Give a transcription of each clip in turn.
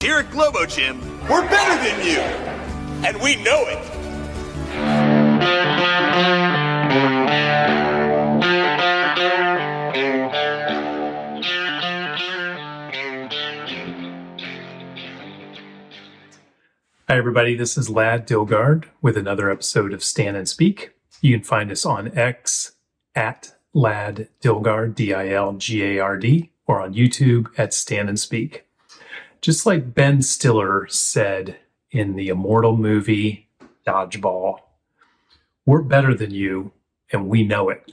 Here at Globo Gym, we're better than you, and we know it. Hi, everybody. This is Lad Dilgard with another episode of Stand and Speak. You can find us on X at Lad Dilgard, D-I-L-G-A-R-D, or on YouTube at Stand and Speak. Just like Ben Stiller said in the immortal movie Dodgeball, we're better than you, and we know it.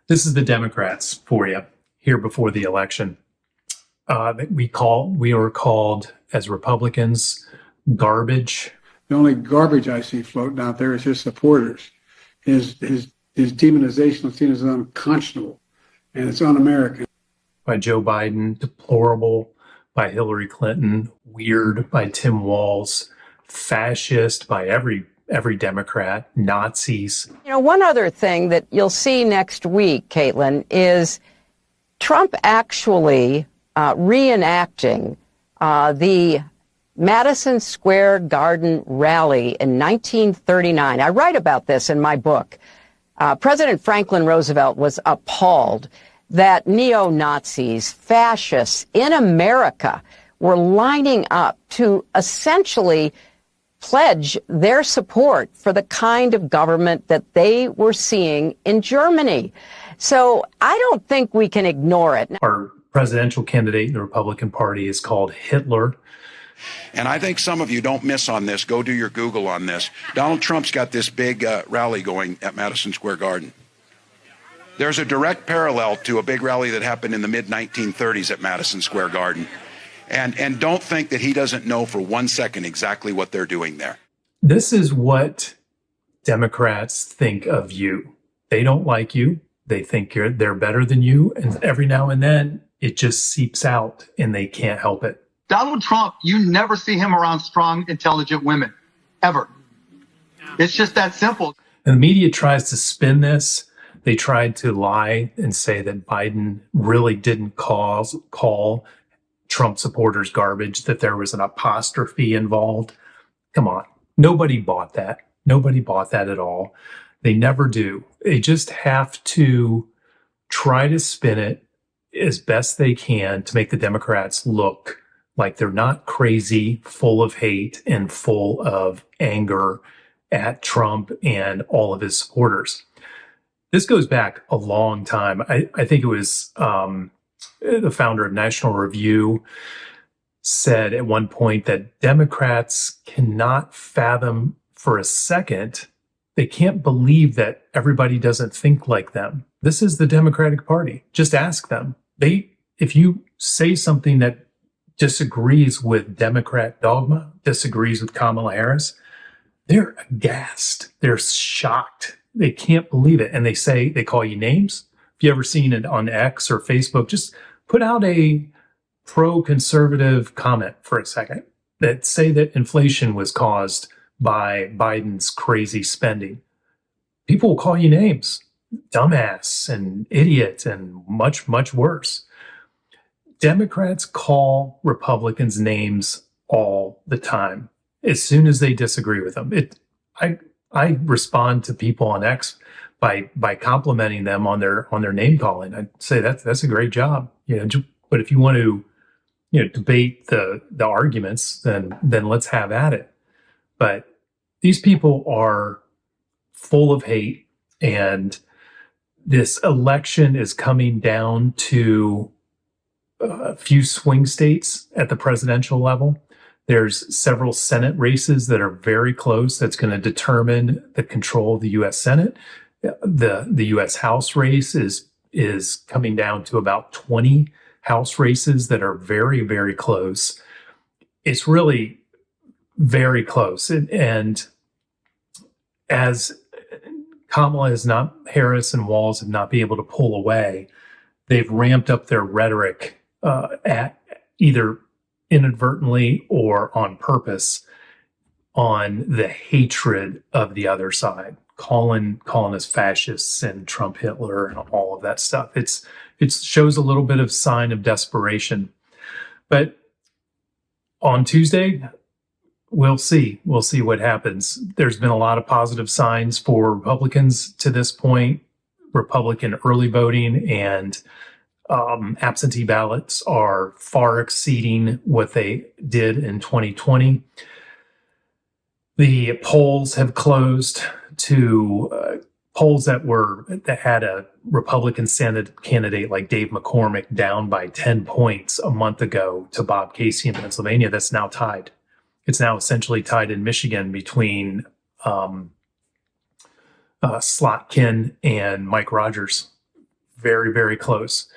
This is the Democrats for you here before the election. We were called as Republicans garbage. The only garbage I see floating out there is his supporters. His demonization of seen as unconscionable, and it's un-American. By Joe Biden, deplorable by Hillary Clinton, weird by Tim Walz, fascist by every Democrat, Nazis. You know, one other thing that you'll see next week, Caitlin, is Trump actually reenacting the Madison Square Garden rally in 1939. I write about this in my book. President Franklin Roosevelt was appalled that neo-Nazis, fascists in America were lining up to essentially pledge their support for the kind of government that they were seeing in Germany. So I don't think we can ignore it. Our presidential candidate in the Republican Party is called Hitler. And I think some of you don't miss on this. Go do your Google on this. Donald Trump's got this big rally going at Madison Square Garden. There's a direct parallel to a big rally that happened in the mid-1930s at Madison Square Garden. And don't think that he doesn't know for 1 second exactly what they're doing there. This is what Democrats think of you. They don't like you. They think they're better than you. And every now and then it just seeps out and they can't help it. Donald Trump, you never see him around strong, intelligent women, ever. It's just that simple. And the media tries to spin this. They tried to lie and say that Biden really didn't call Trump supporters garbage, that there was an apostrophe involved. Come on. Nobody bought that. Nobody bought that at all. They never do. They just have to try to spin it as best they can to make the Democrats look like they're not crazy, full of hate, and full of anger at Trump and all of his supporters. This goes back a long time. I think it was the founder of National Review said at one point that Democrats cannot fathom for a second, they can't believe that everybody doesn't think like them. This is the Democratic Party. Just ask them. If you say something that disagrees with Democrat dogma, disagrees with Kamala Harris, they're aghast. They're shocked. They can't believe it. And they call you names. If you ever seen it on X or Facebook, just put out a pro-conservative comment for a second that say that inflation was caused by Biden's crazy spending. People will call you names, dumbass and idiot and much, much worse. Democrats call Republicans names all the time as soon as they disagree with them. I respond to people on X by complimenting them on their name calling. I'd say that's a great job, But if you want to, debate the arguments, then let's have at it. But these people are full of hate, and this election is coming down to a few swing states at the presidential level. There's several Senate races that are very close. That's going to determine the control of the U.S. Senate. The U.S. House race is coming down to about 20 House races that are very, very close. It's really very close. And as Kamala Harris and Walz have not been able to pull away, they've ramped up their rhetoric at either inadvertently or on purpose on the hatred of the other side, calling us fascists and Trump Hitler and all of that stuff. It shows a little bit of sign of desperation. But on Tuesday, we'll see. We'll see what happens. There's been a lot of positive signs for Republicans to this point. Republican early voting and absentee ballots are far exceeding what they did in 2020. The polls have closed to polls that had a Republican Senate candidate like Dave McCormick down by 10 points a month ago to Bob Casey in Pennsylvania. That's now tied. It's now essentially tied in Michigan between Slotkin and Mike Rogers. Very, very close.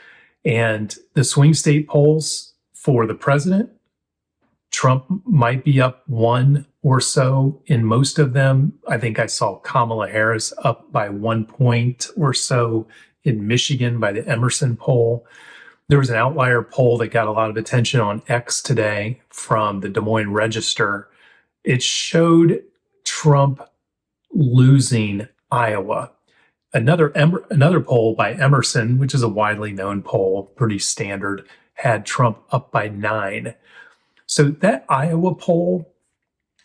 And the swing state polls for the president, Trump might be up one or so in most of them. I think I saw Kamala Harris up by 1 point or so in Michigan by the Emerson poll. There was an outlier poll that got a lot of attention on X today from the Des Moines Register. It showed Trump losing Iowa. Another poll by Emerson, which is a widely known poll, pretty standard, had Trump up by 9. So that Iowa poll,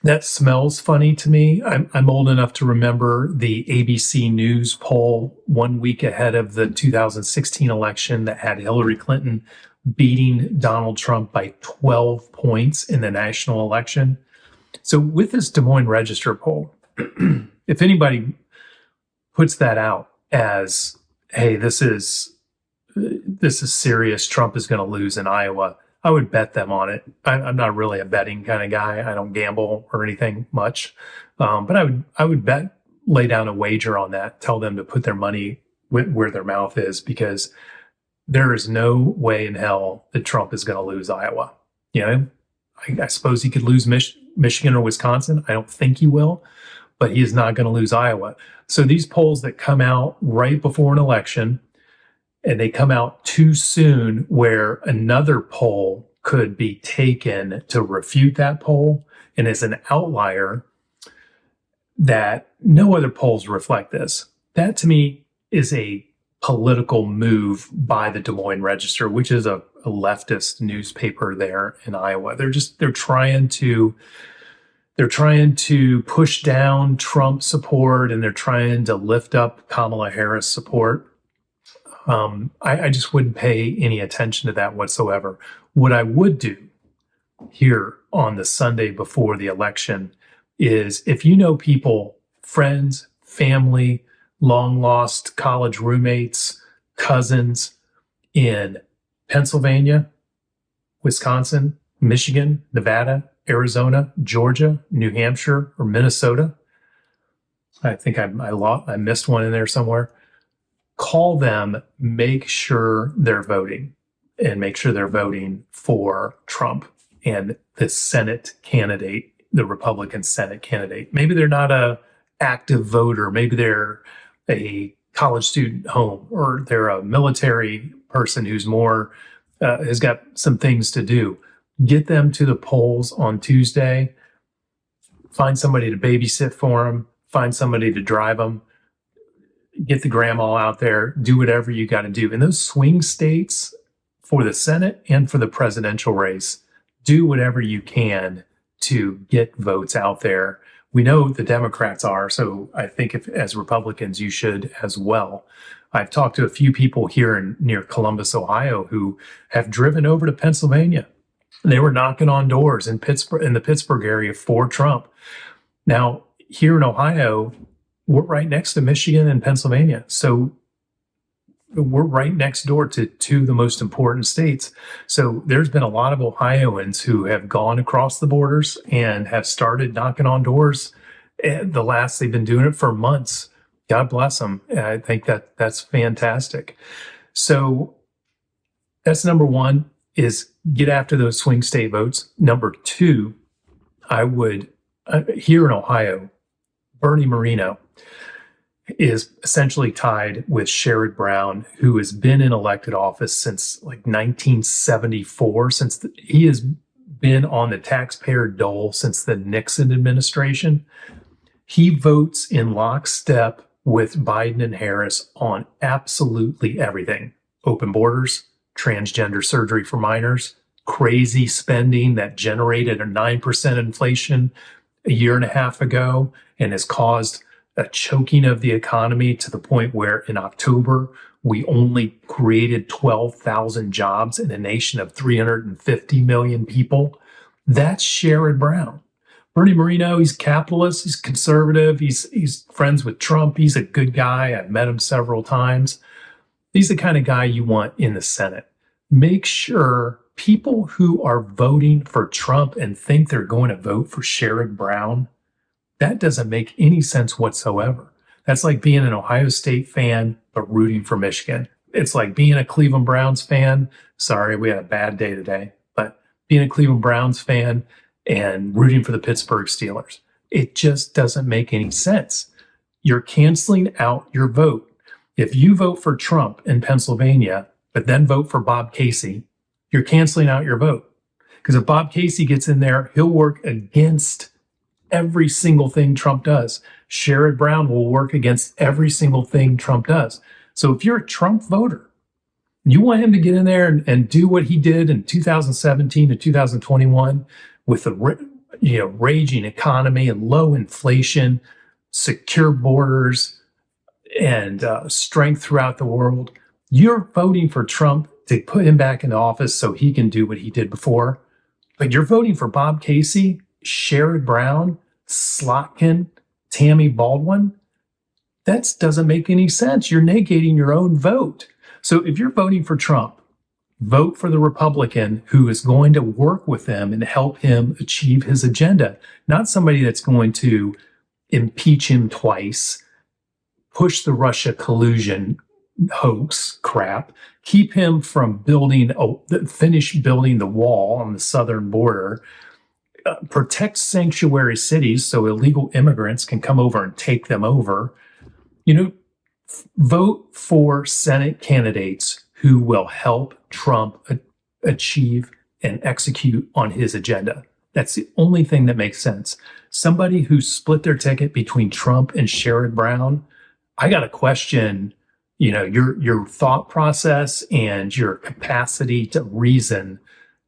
that smells funny to me. I'm old enough to remember the ABC News poll 1 week ahead of the 2016 election that had Hillary Clinton beating Donald Trump by 12 points in the national election. So with this Des Moines Register poll, if anybody puts that out as, hey, this is serious, Trump is going to lose in Iowa, I would bet them on it. I'm not really a betting kind of guy. I don't gamble or anything much. But I would lay down a wager on that, tell them to put their money where their mouth is, because there is no way in hell that Trump is going to lose Iowa. You know, I suppose he could lose Michigan or Wisconsin. I don't think he will, but he is not going to lose Iowa. So these polls that come out right before an election, and they come out too soon where another poll could be taken to refute that poll, and as an outlier that no other polls reflect this. That to me is a political move by the Des Moines Register, which is a leftist newspaper there in Iowa. They're trying to push down Trump support, and they're trying to lift up Kamala Harris support. I just wouldn't pay any attention to that whatsoever. What I would do here on the Sunday before the election is, if you know people, friends, family, long lost college roommates, cousins in Pennsylvania, Wisconsin, Michigan, Nevada, Arizona, Georgia, New Hampshire, or Minnesota, I think I missed one in there somewhere. Call them, make sure they're voting, and make sure they're voting for Trump and the Senate candidate, the Republican Senate candidate. Maybe they're not a active voter. Maybe they're a college student home, or they're a military person who's more, has got some things to do. Get them to the polls on Tuesday. Find somebody to babysit for them. Find somebody to drive them. Get the grandma out there, do whatever you got to do. In those swing states for the Senate and for the presidential race, do whatever you can to get votes out there. We know the Democrats are, so I think as Republicans, you should as well. I've talked to a few people here near Columbus, Ohio, who have driven over to Pennsylvania. They were knocking on doors in the Pittsburgh area for Trump. Now, here in Ohio, we're right next to Michigan and Pennsylvania. So we're right next door to two of the most important states. So there's been a lot of Ohioans who have gone across the borders and have started knocking on doors. They've been doing it for months. God bless them. I think that's fantastic. So that's number one, is get after those swing state votes. Number two, I would, here in Ohio, Bernie Moreno is essentially tied with Sherrod Brown, who has been in elected office since like 1974, he has been on the taxpayer dole since the Nixon administration. He votes in lockstep with Biden and Harris on absolutely everything. Open borders, transgender surgery for minors, crazy spending that generated a 9% inflation a year and a half ago and has caused a choking of the economy to the point where in October, we only created 12,000 jobs in a nation of 350 million people. That's Sherrod Brown. Bernie Moreno, he's capitalist, he's conservative, he's friends with Trump, he's a good guy. I've met him several times. He's the kind of guy you want in the Senate. Make sure people who are voting for Trump and think they're going to vote for Sherrod Brown, that doesn't make any sense whatsoever. That's like being an Ohio State fan, but rooting for Michigan. It's like being a Cleveland Browns fan. Sorry, we had a bad day today, but being a Cleveland Browns fan and rooting for the Pittsburgh Steelers. It just doesn't make any sense. You're canceling out your vote. If you vote for Trump in Pennsylvania, but then vote for Bob Casey, you're canceling out your vote. Because if Bob Casey gets in there, he'll work against every single thing Trump does. Sherrod Brown will work against every single thing Trump does. So if you're a Trump voter, you want him to get in there and do what he did in 2017 to 2021 with the raging economy and low inflation, secure borders, and strength throughout the world. You're voting for Trump to put him back in office so he can do what he did before. But you're voting for Bob Casey, Sherrod Brown, Slotkin, Tammy Baldwin. That doesn't make any sense. You're negating your own vote. So if you're voting for Trump, vote for the Republican who is going to work with him and help him achieve his agenda, not somebody that's going to impeach him twice, push the Russia collusion hoax crap, keep him from finish building the wall on the southern border, protect sanctuary cities so illegal immigrants can come over and take them over. Vote for Senate candidates who will help Trump achieve and execute on his agenda. That's the only thing that makes sense. Somebody who split their ticket between Trump and Sherrod Brown, I got to question, your thought process and your capacity to reason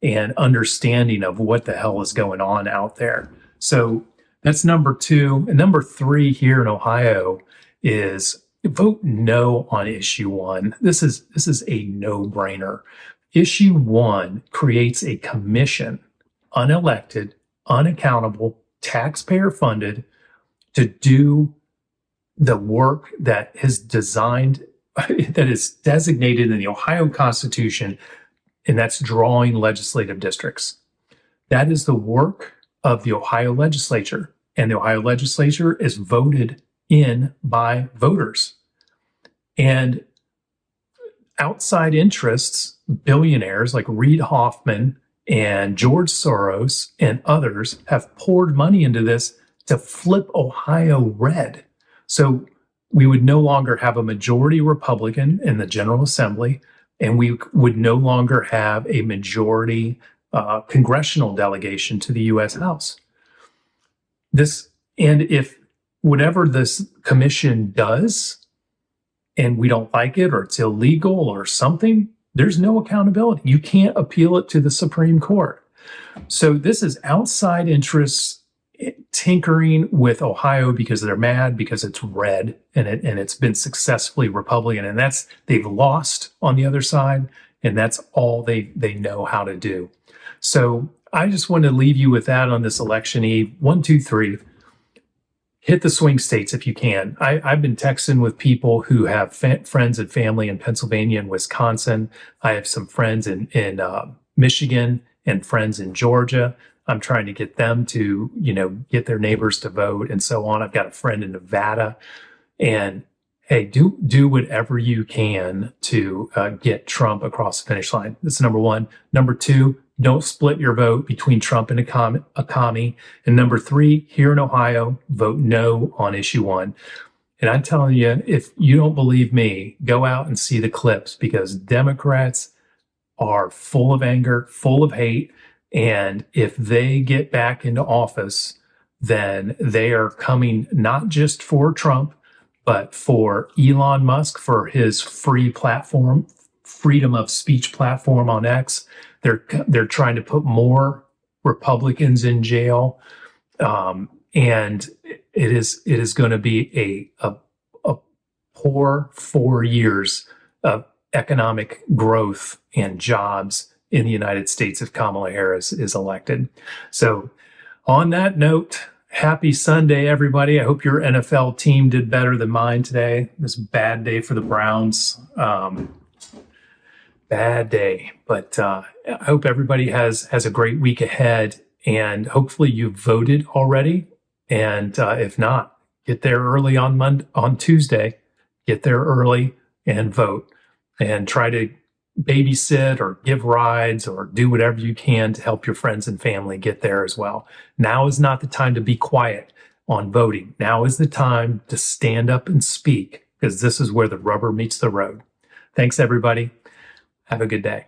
and understanding of what the hell is going on out there. So that's number 2. And number 3 here in Ohio is vote no on issue 1. This is a no-brainer. Issue 1 creates a commission, unelected, unaccountable, taxpayer-funded, to do the work that is designed, that is designated in the Ohio Constitution, and that's drawing legislative districts. That is the work of the Ohio legislature, and the Ohio legislature is voted in by voters. And outside interests, billionaires like Reid Hoffman and George Soros and others have poured money into this to flip Ohio red. So we would no longer have a majority Republican in the General Assembly, and we would no longer have a majority congressional delegation to the U.S. House. And if whatever this commission does, and we don't like it, or it's illegal or something, there's no accountability. You can't appeal it to the Supreme Court. So this is outside interests tinkering with Ohio because they're mad because it's red and it's been successfully Republican, and they've lost on the other side, and that's all they know how to do. So I just want to leave you with that on this election eve. 1, 2, 3. Hit the swing states if you can. I've been texting with people who have friends and family in Pennsylvania and Wisconsin. I have some friends in Michigan and friends in Georgia. I'm trying to get them to, get their neighbors to vote and so on. I've got a friend in Nevada. And hey, do whatever you can to get Trump across the finish line. That's number 1. Number 2, don't split your vote between Trump and a commie. And number 3, here in Ohio, vote no on issue 1. And I'm telling you, if you don't believe me, go out and see the clips, because Democrats are full of anger, full of hate. And if they get back into office, then they are coming not just for Trump, but for Elon Musk, for his free platform, freedom of speech platform on X. They're trying to put more Republicans in jail, and it is going to be a poor 4 years of economic growth and jobs in the United States if Kamala Harris is elected. So on that note, happy Sunday, everybody. I hope your NFL team did better than mine today. It was a bad day for the Browns. Bad day. But I hope everybody has a great week ahead. And hopefully you voted already. And if not, get there early on Tuesday. Get there early and vote. And try to babysit or give rides or do whatever you can to help your friends and family get there as well. Now is not the time to be quiet on voting. Now is the time to stand up and speak, because this is where the rubber meets the road. Thanks, everybody. Have a good day.